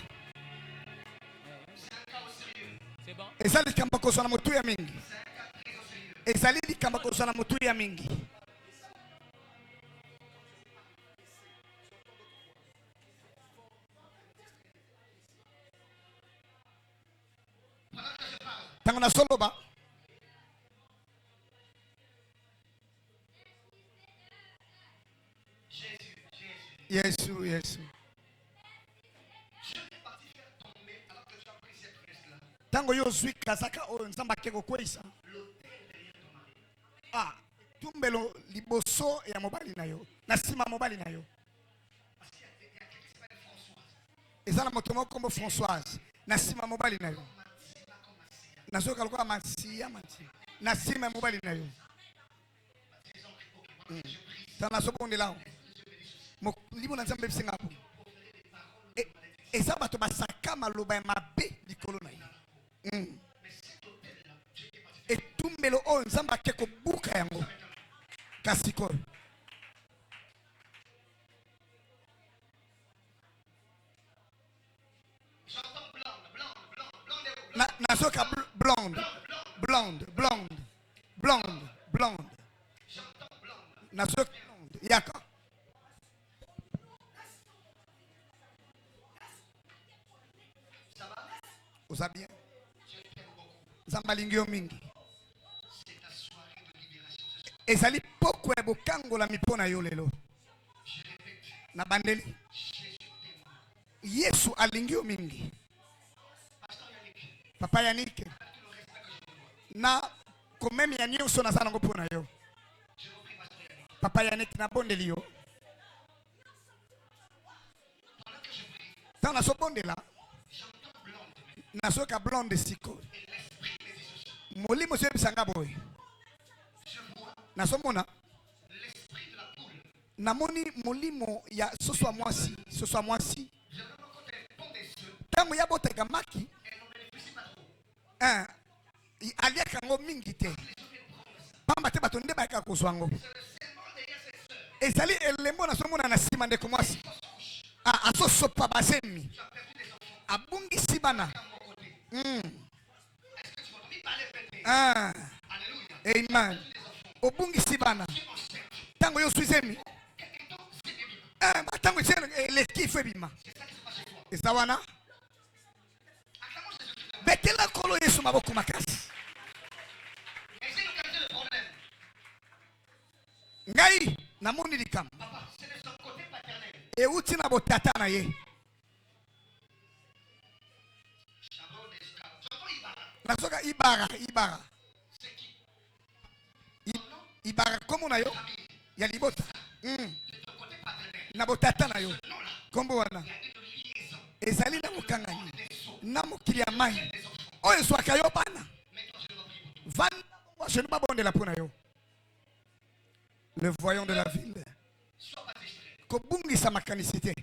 Ezali kamba kozana mutu ya mingi Ezali kamba kozana mutu ya mingi Tana nasoloba Yesu, Yesu. Tango yo zwi kazaka oyo nzamba keko kwesa. Ah, tumbelo liboso ya mobali na yo. Na sima mobali na yo. Ezala moto moko kombo Françoise. Na sima mobali na yo. Na soka lokola Masia Matia. Na sima mobali na yo. Tana sobonde lao. Libo na nzambe bisingapo. Eza bato basaka maloba ya mabe likolo na yo. Etumbelo oyo nzambe akeko buka yango. Kasi koyo. Nasoka blonde. Nasoka blonde. Yaka. Osa bien. Zambalingio mingi. Ezali poko ya bokango la mipona yo lelo. Na bandeli. Yesu alingio mingi. Papa Yannick. Na komemi ya nyonso na sana ngopona yo. Papa Yannick na bondeli yo. Tana so bondela. Nasoka blonde siko. Molimo se bisanga boy. Nasomona. Namoni molimo ya soswa mwasi. Tango ya boteka maki. Aliaka ngo mingi te. Pamba te bato nde bayaka kozwango. Ezali elembo nasomona na sima ndeko mwasi. Asosopa basemi. Abungisi bana. Amen. Obungisi bana. Tango yo suizemi. Tango l'équipe bima. Ezawana. Betela kolo Yesu maboko makasi. Ngai namoni likam. Euti na botata na ye. Nasoka Ibara. Ibara komo na yo ya libota. Na botata na yo. Kombo wana. Ezali na mukangani. Na mukili ya mai. Oyo swaka yo bana. Van je ne pas bonde la pona yo. Le voyant de la ville. Kobungi sa makanisite.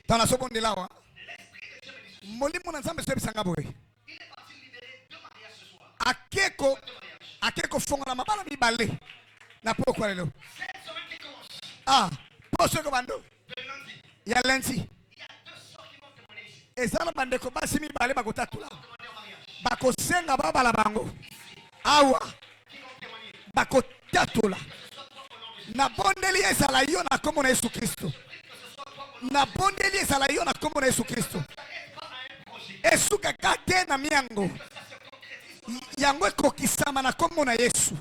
Dans la seconde là wa. Molimo na nzambe so bisanga boy. Akeko fonga na mabala mibale. Na poko lelo. Poso ko bando. Ya lundi. Ezala bandeko basi mibale bakotatula. Bakosenga babala bango. Awa. Bakotatula. Na bondeli ezala yo na komona Yesu Kristo. Na bondeli ezala yo na komona Yesu Kristo. Esuka kate na miango. Yango ekokisama na komona Yesu.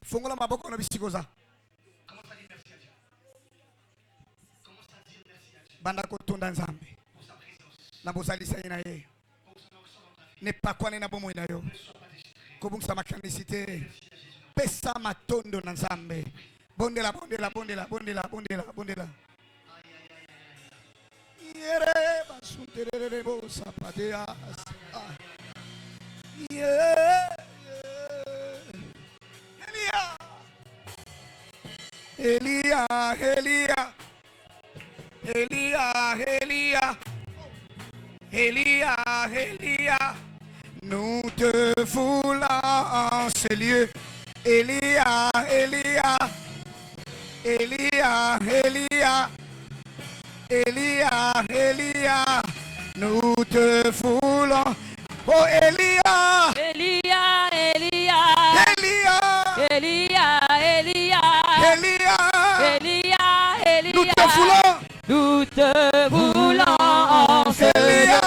Fungola maboko na bisikoza. Banda kotonda nzambe. Na bozalisa ina ye. Ne pa kwane na bomo ina yo. Kobungisa makanisite. Pesa matondo na nzambe. Bondela. Yere basunterere bo sapadea. Elia, nous te voulons en ces lieux. Elia, nous te voulons. Oh Elia, nous te voulons. Nous te voulons en ce lieu.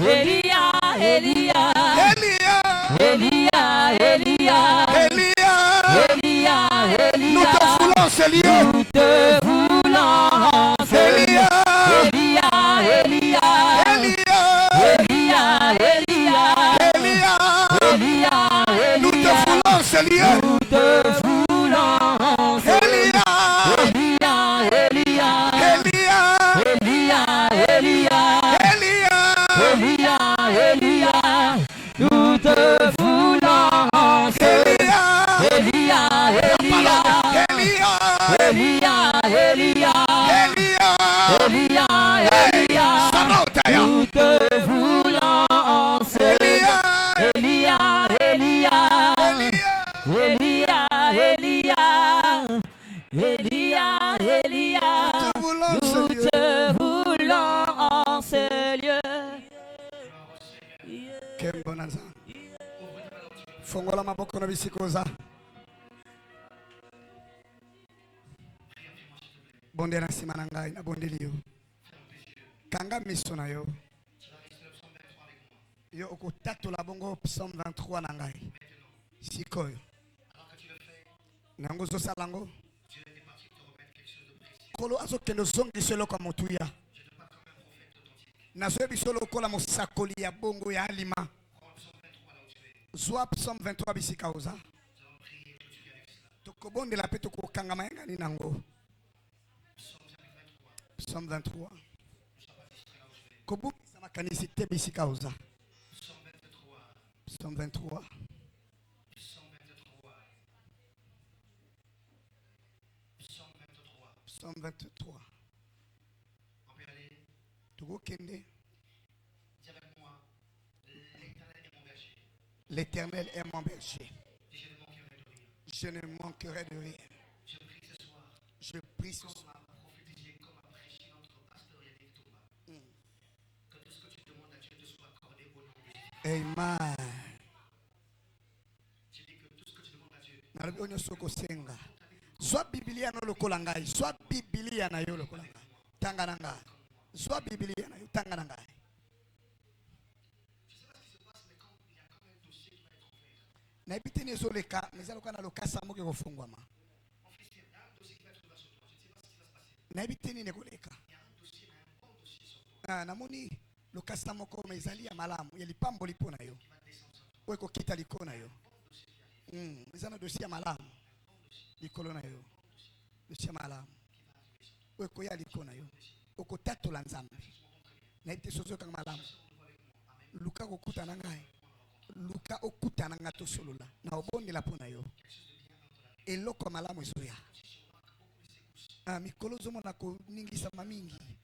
Elia, Kembo na nzambe. Fongola maboko na bisikoza. Bonde na sima na ngai na bondeli yo. Kanga miso na yo. Yo okotatola bongo Psaume 23 na ngai. Sikoyo. Nango zo salango. Kolo azo kendo zongi selo kwa motuya. Nazo bisolo kola mosakoli ya bongo ya alima. Zwa Psaume 23 bisika oza. Tokobonde la peto ko kangama ngani nango. Psaume 23. Kobu sama kanisi te bisika oza. Psaume 23. Psaume 23. On peut aller. Togo kende. Dis avec moi, l'Éternel est mon berger. L'Éternel est mon berger. Je ne manquerai de rien. Je ne manquerai de rien. Je prie ce soir. Je prie ce soir. Comme a prophétisé, comme a prêché notre pasteur Yannick Thomas. Que tout ce que tu demandes à Dieu te soit accordé au nom de Jésus. Amen. Je dis que tout ce que tu demandes à Dieu. Nalobi onyo soko senga. Soit Biblia no lokola ngai, soit Biblia na yo lokola ngai. Tanga na ngai. Soit Biblia na yo tanga na ngai. Je ne sais pas ce qui se passe, mais quand il y a quand même un dossier qui va être ouvert. Na bitini ezoleka, meza lokola na lokasa moke kofungwama. Mon fils, il y a un dossier qui va être ouvert sur toi. Je ne sais pas ce qui va se passer. Na bitini ne koleka. Il y a un dossier, mais un bon dossier sur toi. Namoni lokasa moko mezali ya malamu, ya lipamboli pona yo. Qui va descendre sur toi. Oyo kokita likona yo. Un bon dossier qui arrive. Eza na dossier ya malamu. Likolo na yo. Dossier ya malamu. Oyo koya likona yo. Okotatola nzambe. Na ite sozo kanga malamu. Luka kokuta na ngai. Luka okuta na ngato solola. Na obondela pona yo. Eloko malamu ezoya. Mikolo zomona ko ningisa mamingi.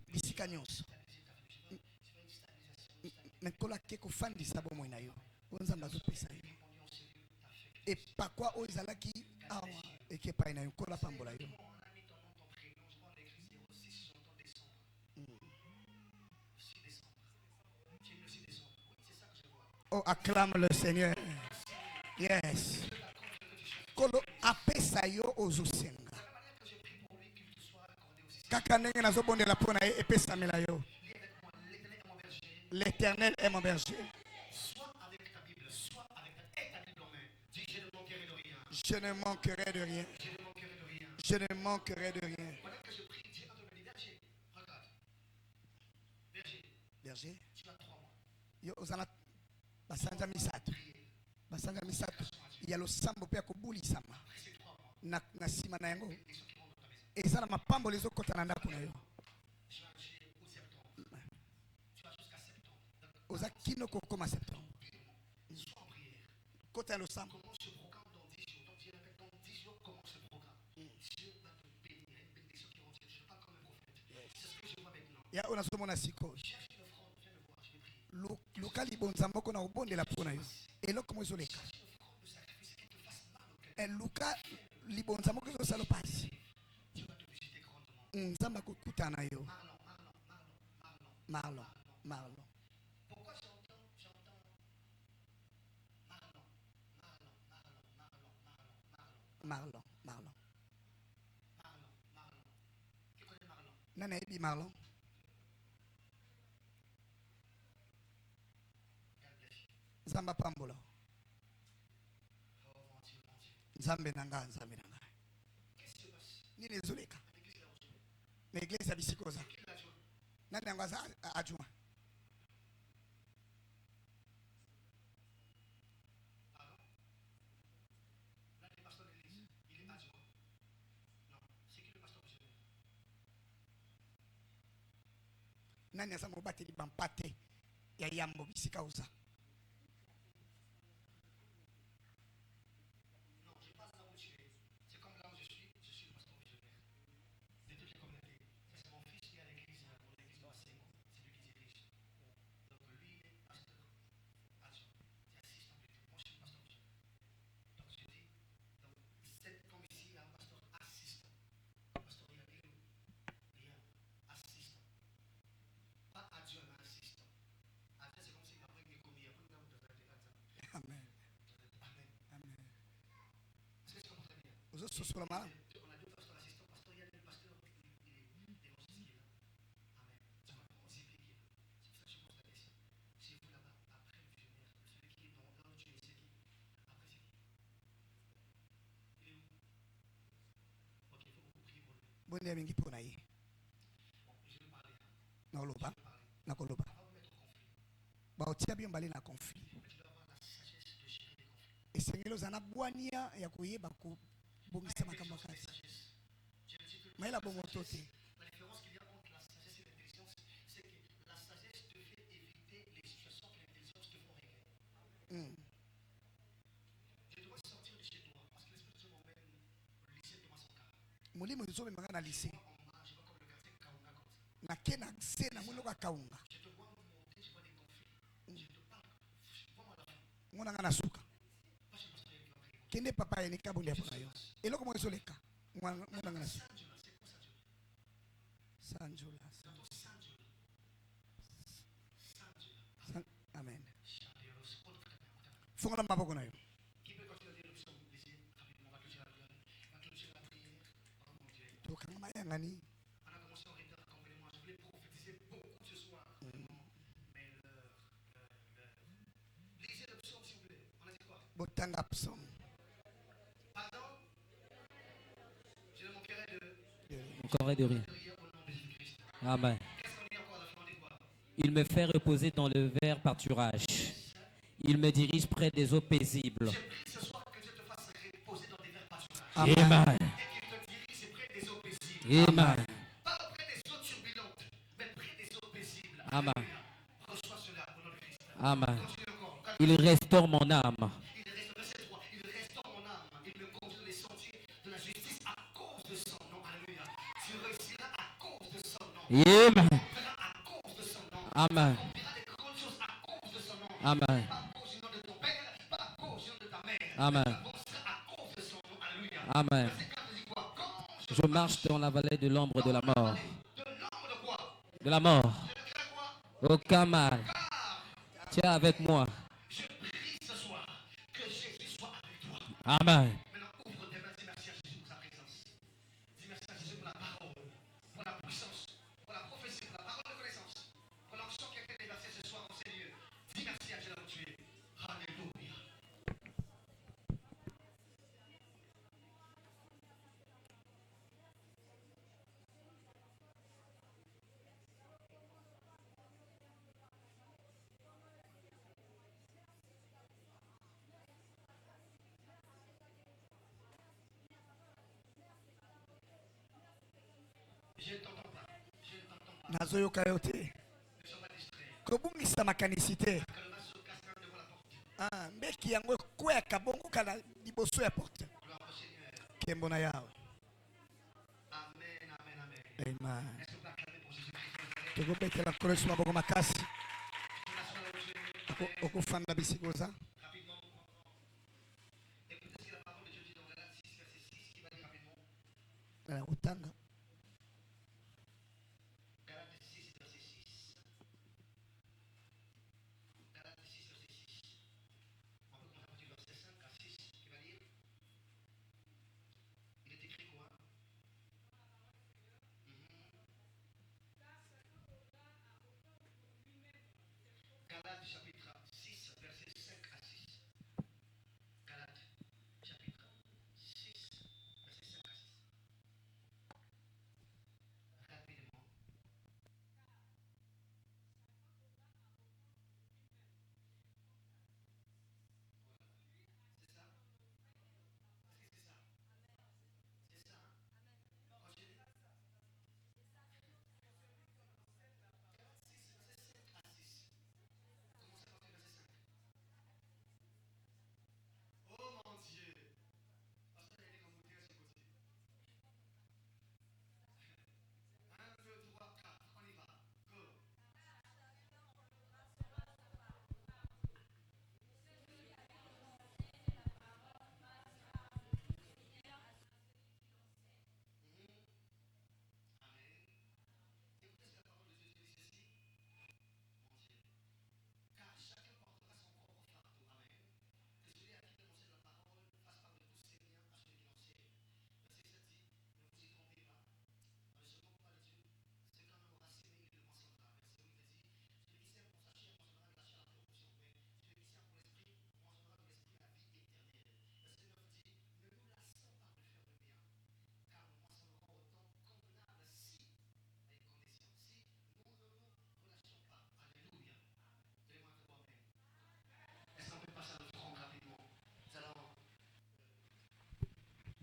Bisika nyonso. Mikolo ake kofandisa bomoi na yo. Nzambe azopesa yo. Epakwa oyo ezalaki awa ekepai na yo kola pambola yo. Oh, acclame le Seigneur. Yes. Kolo apesa yo ozosenga. Kaka ndenge nazobondela pona ye epesamela yo. L'Éternel est mon berger. Soit avec ta Bible, soit avec ta Bible en main. Dis, je ne manquerai de rien. Je ne manquerai de rien. Je ne manquerai de rien. Je ne manquerai de rien. Voilà que je prie, Dieu va te dire, berger, regarde. Berger, Berger. tu as 3 mois. Yo ozana basanja misato. Basanja misato. Ya losambo pe kobulisama. Na sima na yango. Eza na mapambo lezokota na ndako na yo. Oza kino kokoma septembre. Kota losambo. Commence ce programme dans 10 jours. Donc Dieu répète, dans 10 jours, commence ce programme. Dieu va te bénir. Il y a une bénédiction qui rentre. Je ne parle comme un prophète. C'est ce que je vois maintenant. Ya ona somona siko. Cherche une offrande, viens me voir, je vais prier. Luka libonza moko na obondela pona yo. Eloko mo ezoleka. Le sacrifice qui te fasse mal au cœur. Luka libonza moko ezosala pasi. Dieu va te visiter grandement. Nzamba kokuta na yo. Marlon. Marlon. Pourquoi j'entends Marlon. Tu connais Marlon? Nana ebi Marlon. Nzamba pambola. Oh mon Dieu, mon Dieu. Nzambe nanga. Qu'est-ce qui se passe? Nini ezoleka? L'église est reçue. Na église ya bisikoza. Qui l'a joué? Nani yango aza adjoint. Pardon? Là, le pasteur de l'église, il est adjoint. Non, c'est qui le pasteur que je veux? Nani aza mobateli bampate ya yambo bisika oza. Non, je passe là où tu es. C'est comme là où je suis le pasteur visionnaire. De toutes les communautés. Ça, c'est mon fils qui est à l'église, pour l'église de Wassengo. C'est lui qui dirige. Donc lui, il est pasteur adjoint. C'est assistant plutôt. Moi, je suis le pasteur visionnaire. Donc je dis, donc, c'est comme ici, il y a un pasteur assistant. Pasteur, il y a assistant. Pas adjoint, mais assistant. Adjoint, ozososola malamu. Bonne mingi mpona ye nakoloba nakoloba baotia bino mbali na conflit esengeli oza na bwania ya koyeba kobongisa makambo kati mayela bongo to te. Molimo ezomemanga na lycée nake na se na monoko akaunga ngonanga na suka kende papa ye nikabonde ya pona yo eloko mo ezoleka ngonanga na suka sanjola amen fongola maboko na yo. Tokanga mayangani botanga psaume. Encore de rien. Amen. Il me fait reposer dans le vert pâturage. Il me dirige près des eaux paisibles. Amen. Amen. Amen. Pas auprès des eaux turbulentes, mais près des eaux paisibles. Amen. Reçois cela au nom de Christ. Amen. Continue encore. Il restaure mon âme. Il restaure, verset 3, il restaure mon âme. Il me conduit dans les sentiers de la justice à cause de son nom. Alléluia. Tu réussiras à cause de son nom. Amen. Tu feras à cause de son nom. Amen. Tu feras des grandes choses à cause de son nom. Amen. Pas à cause du nom de ton père, pas à cause du nom de ta mère. Amen. Tu avanceras à cause de son nom. Alléluia. Amen. Verset 4 dit quoi? Quand Je marche dans la vallée de l'ombre de la mort. de l'ombre de quoi? De la mort. Je déclare quoi? Aucun mal. Tu es avec moi. Je prie ce soir que Jésus soit avec toi. Amen. Maintenant, ouvre tes mains, dis merci à Jésus pour sa présence. Dis merci à Jésus pour la parole, pour la puissance, pour la prophétie, pour la parole de connaissance, pour l'onction qui a été déversée ce soir dans ces lieux. Dis merci à Dieu là où tu es. Alléluia. Je ne t'entends pas. Je ne t'entends pas. nazoyoka yo te Ne sois pas distrait. kobungisa makanisi te. Que le masque se casse même devant la porte. Mbeki yango ekweyaka bongo kala liboso ya porte Gloire au Seigneur. nkembo na yawe. Amen, amen, amen. Amen. Est-ce que vous pouvez acclamer pour Jésus-Christ? tokobetela nkolo yesu maboko makasi Je m'assois là où tu es. okofanda bisika oza. Rapidement. Écoutez ce que la parole de Dieu dit dans Galates 6, verset 6, qui va dire rapidement. Otanga Galates 6, verset 6. Galates 6, verset 6. On peut commencer à partir du verset 5 à 6, qui va dire. Il est écrit quoi? Galates chapitre 6, verset 5 à 6. Galates chapitre 6, verset 5 à 6.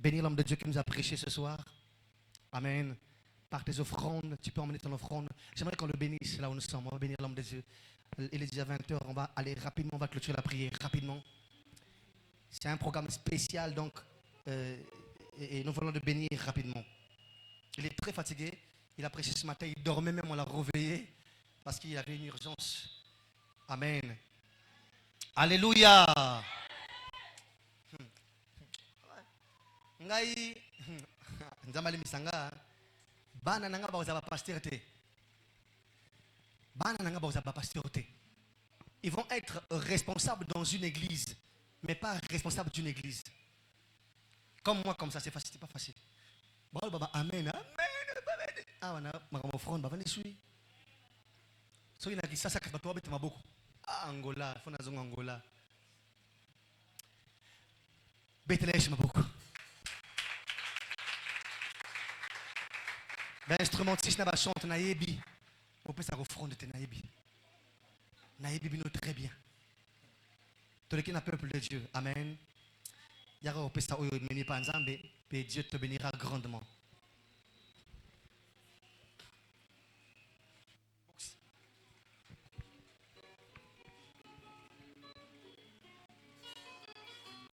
bénir l'homme de Dieu qui nous a prêché ce soir. Amen. Par tes offrandes, tu peux emmener ton offrande. J'aimerais qu'on le bénisse là où nous sommes. On va bénir l'homme de Dieu. Il est déjà 20h, on va aller rapidement, on va clôturer la prière rapidement. C'est un programme spécial donc et nous voulons le bénir rapidement. Il est très fatigué. Il a prêché ce matin, il dormait même, on l'a réveillé parce qu'il avait une urgence. Amen. Alléluia. Ngai nzamali misanga bana nanga baoza ba pasteur te. Bana nanga baoza ba pasteur te. Ils vont être responsables dans une église, mais pas responsables d'une église. Comme moi, comme ça, c'est facile, c'est pas facile. Bon, baba, amen, amen. Ah, on a ma offrande, baba, ne suis. So il a dit ça, ça va toi, ma beaucoup. Ah, Angola, faut nazo Angola. Bethlehem, ma beaucoup. L'instrumentiste n'a pas chanté naïbi. On peut ça offrande de naïbi. Naïbi bino très bien. Tout le qui n'a peuple de Dieu. Amen. Yara opesa oyo meni pa nzambe, et Dieu te bénira grandement.